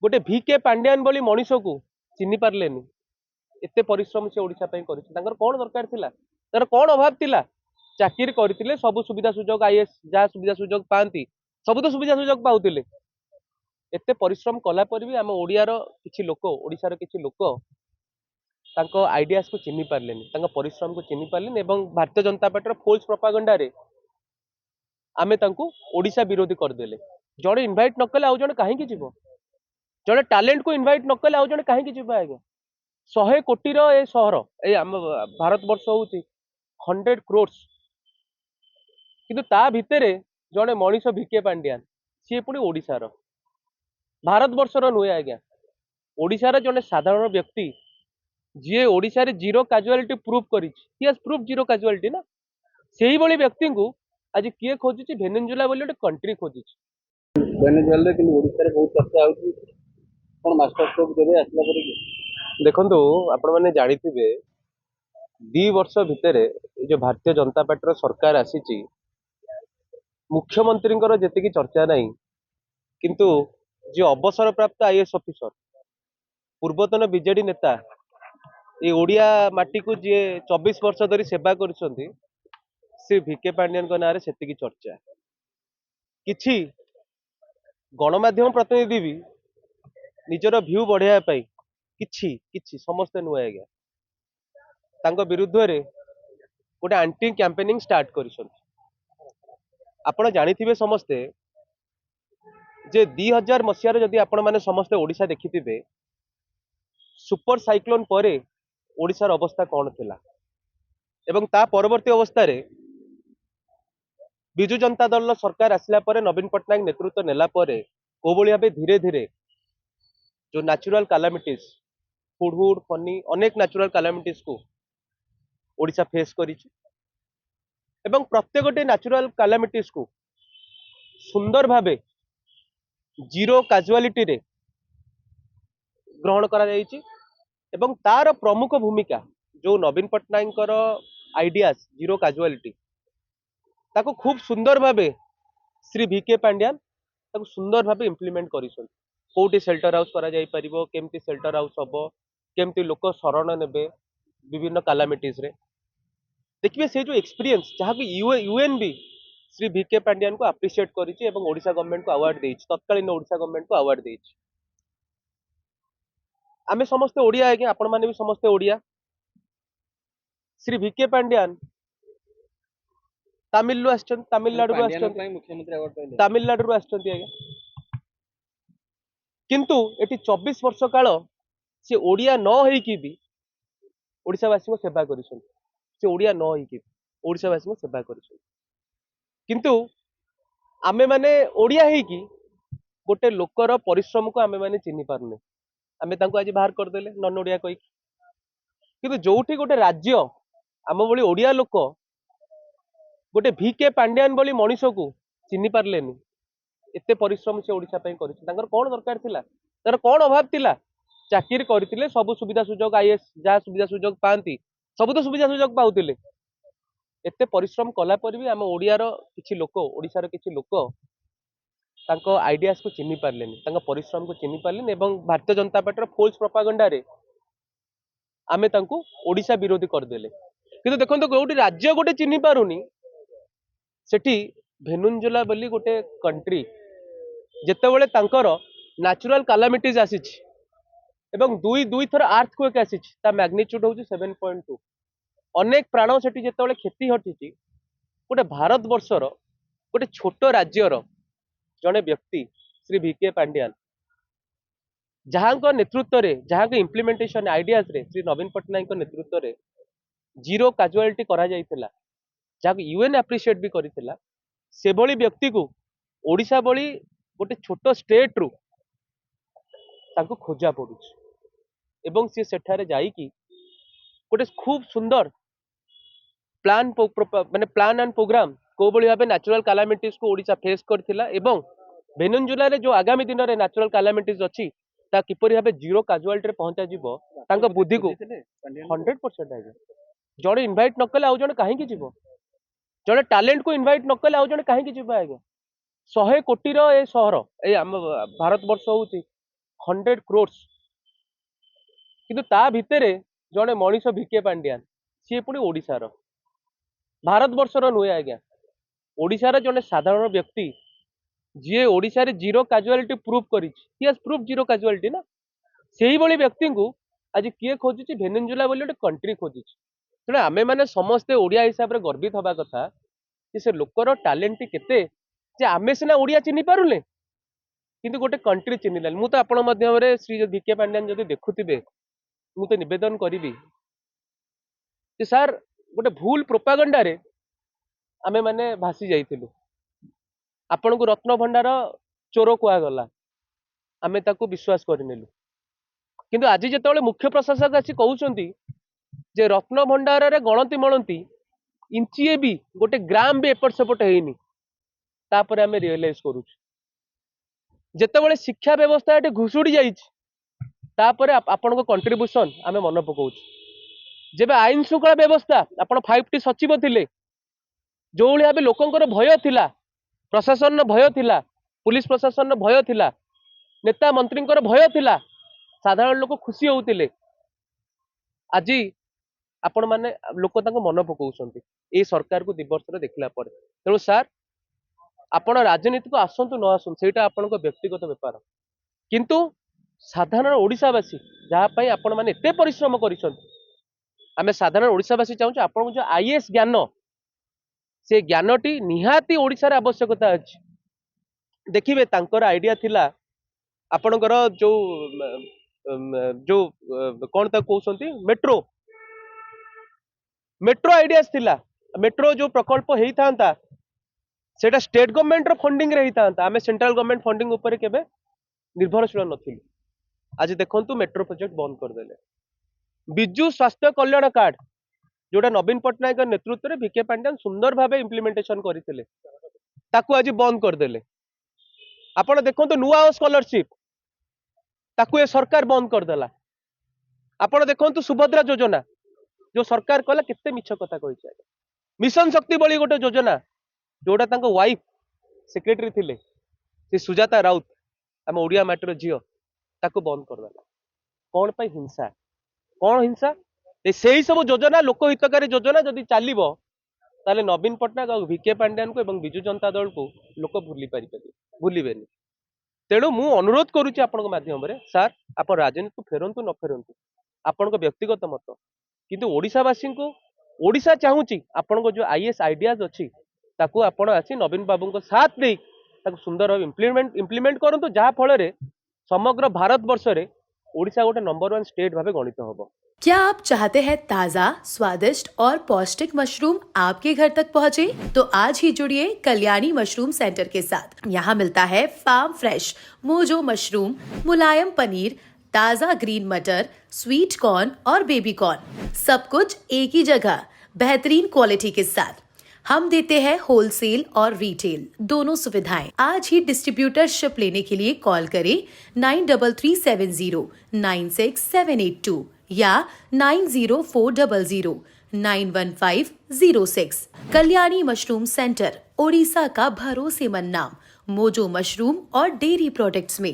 गोटे VK पांड्यान बोली मनीष को चिन्ह पार्लेनी एते परिश्रम से ओडिशा पई करिछि तांकर कोन दरकार थिला तार कोन अभाव थिला चाकरी करथिले सब सुविधा सुजोग आईएएस जा सुविधा सुजोग पांती सब तो सुविधा सुजोग पाउतिले एते परिश्रम कला पर भी आम ओडियार किछि लोक ओडिशार किछि लोक तांको आइडियाज को चिन्ह पार्लेनी तांको परिश्रम को चिन्ह पार्लेनी एवं Bharatiya Janata party false propaganda रे आमे तांको ओडिशा विरोधी करदेले जड़े इनभाइट न कले आउ जड़े कहीं जीव जड़े टैलेंट को इनभाइट न कले आउ जड़े कहीं जीव आज्ञा 100 कोटी ए सहर ए आम भारत वर्ष हूँ 100 crores किंतु ता भितर जड़े मनीष VK पांड्यान सी पुणी ओडिशार भारत वर्षर नुहे आज्ञा ओडिशार जड़े साधारण व्यक्ति जी ओडिशा रे जीरो काजुआलिटी प्रूफ करी प्रूफ जीरो काजुआलिटी ना से ही व्यक्ति को आज किए खोजुची भेनेजुला बोली गोटे कंट्री खोजुची भेनेजुएला रे किंतु ओडिसा रे बहुत चर्चा होउची कोन मास्टर स्ट्रोक देबे आसला परे कि देखंतु आपण माने जानिथिबे 2 वर्ष भितर जो भारतीय जनता पार्टी सरकार आसीची मुख्यमंत्री जेतिकी चर्चा नहीं किंतु जो अवसर प्राप्त आईएएस ऑफिसर पूर्वतन बीजेडी नेता ये ओडिया माटी को जी 24 वर्ष धरी सेवा करिसंती श्री VK पांड्यान को नारे सेतिकी चर्चा किछि गणमाध्यम प्रतिनिधि भी निजर भ्यू बढ़ाया पाई किछि किछि समस्ते नुहे आज्ञा तांको विरुद्ध रे गोटे आंटी कैंपेनिंग स्टार्ट करिसंती आपण जानिथिबे समस्ते जे 2000 मसीहार जदि आपण माने समस्ते ओडिशा देखिथिबे सुपर साइक्लोन परे ओडिशार अवस्था कौन थिला एवं ता परवर्ती अवस्था रे बिजु जनता दल सरकार आसला परे नवीन पट्टनायक नेतृत्व नेला परे कोबोली भाबे धीरे धीरे जो नेचुरल कैलामिटीज हुडहुड फनी अनेक नेचुरल कैलामिटीज को ओडिशा फेस करिछि एवं प्रत्येकटे नेचुरल कैलामिटीज को सुंदर भाबे जीरो काजुआलिटी रे ग्रहण करा जाइछि एवं तार प्रमुख भूमिका जो नवीन पट्टनायक आइडियाज जीरो काजुआलिटी ताको खूब सुंदर भाबे श्री VK पांड्यान ताको सुंदर भाबे इम्प्लीमेंट करिसंती कोटी शेल्टर हाउस करा जाई परिबो केमती शेल्टर हाउस हबो केमती लोक शरण नेबे विभिन्न कैलामिटीज रे देखिए से जो एक्सपीरियंस जहाँ की यूएन भी श्री VK पांड्यान को अप्रिशिएट करिछि एवं ओडिशा गवर्नमेंट को अवार्ड देछि तत्कालीन ओडिशा गवर्नमेंट को अवार्ड देछि आमे समस्ते ओडिया आज्ञा आपण माने भी समस्ते ओडिया श्री VK पांड्यान तमिलनाडु आछन तमिलनाडु आछन मुख्यमंत्री अवार्ड पाइले तमिलनाडु आछन आज्ञा किंतु एटी 24 वर्ष काल से ओडिया न होई की भी ओडिशावासी को सेवा करिसन से ओडिया न होई की ओडिशावासी को सेवा करिसन किंतु आमे माने ओडिया है कि गोटे लोकर परिश्रम को आमे माने चिन्ह पारने आमे तांको आज बाहर कर देले नन ओडिया कहि किंतु जोठी गोटे राज्य आम भली ओडिया लोक गोटे VK पांड्यान बोली मनीष को चिन्ह पार्लेनी एते परिश्रम से ओडिशा पई करिछि तांकर कोन दरकार थिला तार कोन अभाव थिला चाकरी करथिले सब सुविधा सुजोग आईएएस जा सुविधा सुजोग पांती सब तो सुविधा सुजोग पाउतिले एते परिश्रम कला पर भी आम ओडियार किछि लोक ओडिशार किछि लोक तांको आइडियाज को चिन्ह पार्लेनी तांको परिश्रम को चिन्ह पार्लेनी एवं Bharatiya Janata party false propaganda रे आमे तांको ओडिशा विरोधी करदेले किंतु देखंतु गोटी राज्य गोटे चिन्ह पारुनी सेठी भेनेजुएला बोली गोटे कंट्री जेतेबेले तांकर नेचुरल कैलामिटीज आसीछि एवं दुई थर अर्थक्वेक आसीछि ता मैग्नीट्यूड होछि 7.2 अनेक प्राण सेठी जेतेबेले क्षति हटिछि गोटे भारत वर्षर गोटे छोट राज्यर जड़े व्यक्ति श्री VK पांड्यान जहाँ नेतृत्व रे जहाँ इम्प्लीमेंटेशन आइडियाज रे श्री नवीन पट्टनायक नेतृत्व रे जीरो काजुआलिटी करा जाइथिला जहाँ यूएन एप्रिशिएट भी करिथिला से भली व्यक्ति को ओडिशा भली गोटे छोट स्टेट रु तांको खोजा पड़ुछि एवं सी सेठारे जाइकी गोटे खूब सुंदर प्लान माने प्लान एंड प्रोग्राम को भली भाबे नेचुरल कैलामिटीज को ओडिशा फेस करथिला एवं भेनेजुएला रे जो आगामी दिन रे नेचुरल कैलामिटीज अछि ता किपरि भाबे जीरो काजुआलिटी रे पहुंचा जिवो तांको बुद्धि को 100% आइबो जड़े इनभाइट न कले आउ जड़े कहीं जीव जड़े टैलेंट को इनभाइट न कले आउ जड़े कहीं जीव आज्ञा 100 कोटी ए सहर ए आम भारत वर्ष हूँ 100 crores କିନ୍ତୁ ତା ଭିତରେ ଜଣେ ମଣିଷ ଭିକେ ପାଣ୍ଡିଆନ ସିଏ ପୁଣି ଓଡ଼ିଶାର ଭାରତ ବର୍ଷର ନୁହେଁ ଆଜ୍ଞା ଓଡ଼ିଶାର ଜଣେ ସାଧାରଣ ବ୍ୟକ୍ତି ଯିଏ ଓଡ଼ିଶାରେ ଜିରୋ କାଜୁଆଲିଟି ପ୍ରୁଭ୍ କରିଛି he has prove zero casualty ନା ସେଇଭଳି ବ୍ୟକ୍ତିଙ୍କୁ ଆଜି କିଏ ଖୋଜୁଛି ଭେନେଜୁଏଲା ବୋଲି ଗୋଟେ କଣ୍ଟ୍ରି ଖୋଜୁଛି ତେଣୁ ଆମେ ମାନେ ସମସ୍ତେ ଓଡ଼ିଆ ହିସାବରେ ଗର୍ବିତ ହେବା କଥା ଯେ ସେ ଲୋକର ଟ୍ୟାଲେଣ୍ଟ କେତେ ଯେ ଆମେ ସିନା ଓଡ଼ିଆ ଚିହ୍ନି ପାରୁନେ କିନ୍ତୁ ଗୋଟେ କଣ୍ଟ୍ରି ଚିହ୍ନିଲାନି ମୁଁ ତ ଆପଣ ମାଧ୍ୟମରେ ଶ୍ରୀ ଭିକେ ପାଣ୍ଡିଆନ ଯଦି ଦେଖୁଥିବେ ମୁଁ ତ ନିବେଦନ କରିବି ଯେ ସାର୍ ଗୋଟେ ଭୁଲ ପ୍ରୋପାଗଣ୍ଡାରେ ଆମେ ମାନେ ଭାସି ଯାଇଥିଲୁ ଆପଣଙ୍କୁ ରତ୍ନ ଭଣ୍ଡାର ଚୋର କୁହାଗଲା ଆମେ ତାକୁ ବିଶ୍ୱାସ କରିନେଲୁ କିନ୍ତୁ ଆଜି ଯେତେବେଳେ ମୁଖ୍ୟ ପ୍ରଶାସକ ଆସି କହୁଛନ୍ତି ଯେ ରତ୍ନ ଭଣ୍ଡାରରେ ଗଣତି ମଣତି ଇଞ୍ଚିଏ ବି ଗୋଟେ ଗ୍ରାମ ବି ଏପଟ ସେପଟ ହେଇନି ତାପରେ ଆମେ ରିଏଲାଇଜ କରୁଛୁ ଯେତେବେଳେ ଶିକ୍ଷା ବ୍ୟବସ୍ଥା ଏଠି ଘୁଷୁଡ଼ି ଯାଇଛି ତାପରେ ଆପଣଙ୍କ କଣ୍ଟ୍ରିବ୍ୟୁସନ ଆମେ ମନେ ପକାଉଛୁ ଯେବେ ଆଇନ ଶୃଙ୍ଖଳା ବ୍ୟବସ୍ଥା ଆପଣ 5T ସଚିବ ଥିଲେ ଯୋଉଭଳି ଭାବେ ଲୋକଙ୍କର ଭୟ ଥିଲା ପ୍ରଶାସନର ଭୟ ଥିଲା ପୁଲିସ ପ୍ରଶାସନର ଭୟ ଥିଲା ନେତା ମନ୍ତ୍ରୀଙ୍କର ଭୟ ଥିଲା ସାଧାରଣ ଲୋକ ଖୁସି ହେଉଥିଲେ ଆଜି ଆପଣ ମାନେ ଲୋକ ତାଙ୍କୁ ମନେ ପକାଉଛନ୍ତି ଏଇ ସରକାରକୁ 2 ବର୍ଷରେ ଦେଖିଲା ପରେ ତେଣୁ ସାର୍ ଆପଣ ରାଜନୀତିକୁ ଆସନ୍ତୁ ନ ଆସନ୍ତୁ ସେଇଟା ଆପଣଙ୍କ ବ୍ୟକ୍ତିଗତ ବେପାର କିନ୍ତୁ ସାଧାରଣ ଓଡ଼ିଶାବାସୀ ଯାହା ପାଇଁ ଆପଣ ମାନେ ଏତେ ପରିଶ୍ରମ କରିଛନ୍ତି ଆମେ ସାଧାରଣ ଓଡ଼ିଶାବାସୀ ଚାହୁଁଛୁ ଆପଣଙ୍କୁ ଯୋଉ ଆଇଏଏସ୍ ଜ୍ଞାନ ସେ ଜ୍ଞାନଟି ନିହାତି ଓଡ଼ିଶାରେ ଆବଶ୍ୟକତା ଅଛି ଦେଖିବେ ତାଙ୍କର ଆଇଡିଆ ଥିଲା ଆପଣଙ୍କର ଯୋଉ ଯୋଉ କଣ ତାକୁ କହୁଛନ୍ତି ମେଟ୍ରୋ मेट्रो आइडियाज थिला मेट्रो जो प्रकल्प होता सेटा स्टेट गवर्नमेंट रो फंडिंग रे होता आमे सेंट्रल गवर्नमेंट फंडिंग ऊपर केबे निर्भरशील नथिलु आज देखंतु मेट्रो प्रोजेक्ट बंद कर देले बिजु स्वास्थ्य कल्याण कार्ड जोटा नवीन पटनायक नेतृत्व रे भिके पांड्यान सुंदर भाबे इम्प्लीमेंटेशन करथिले ताकू आज बंद कर देले आपण देखंतु नुआ स्कॉलरशिप ताकू ए सरकार बंद कर देला आपण देखंतु सुभद्रा योजना जो सरकार कला केते मिछ कथा कहि मिशन शक्ति बड़ी गोटे योजना जोटा तांको वाइफ सेक्रेटरी थिले से सुजाता राउत आम ओडिया माटीर झील ताकू बंद कर देला कौन पाई हिंसा कौन हिंसा से ही सब योजना लोक हितकारी योजना जदि चलिबो ताले नवीन पटनायक और भिके पांड्यान को एवं बिजु जनता दल को लोक भूली पारि भूलिबेनी तेणु मु अनुरोध करुच्ची आपन माध्यम सार आप राजनीति को फेरंतु न फेरंतु आपन व्यक्तिगत मत किंतु ओडिशावासी को ओडिशा चाहूची आपन जो आईएएस आइडियाज अच्छी ताकू आपण आसी नवीन बाबू को साथ दे ताकू सुंदर इम्प्लीमेंट करंतु जहा फल रे समग्र भारत वर्ष रे ओडिशा गोटे नंबर 1 स्टेट भाबे गणित होबो। क्या आप चाहते हैं ताज़ा, स्वादिष्ट और पौष्टिक मशरूम आपके घर तक पहुंचे? तो आज ही जुड़िए कल्याणी मशरूम सेंटर के साथ। यहाँ मिलता है फार्म फ्रेश मोजो मशरूम, मुलायम पनीर, ताज़ा ग्रीन मटर, स्वीट कॉर्न और बेबी कॉर्न, सब कुछ एक ही जगह बेहतरीन क्वालिटी के साथ। हम देते हैं होलसेल और रिटेल दोनों सुविधाएं। आज ही डिस्ट्रीब्यूटरशिप लेने के लिए कॉल करें 9337096782 या 9040091506। कल्याणी मशरूम सेंटर, ओडिशा का भरोसेमंद नाम, मोजो मशरूम और डेयरी प्रोडक्ट्स में।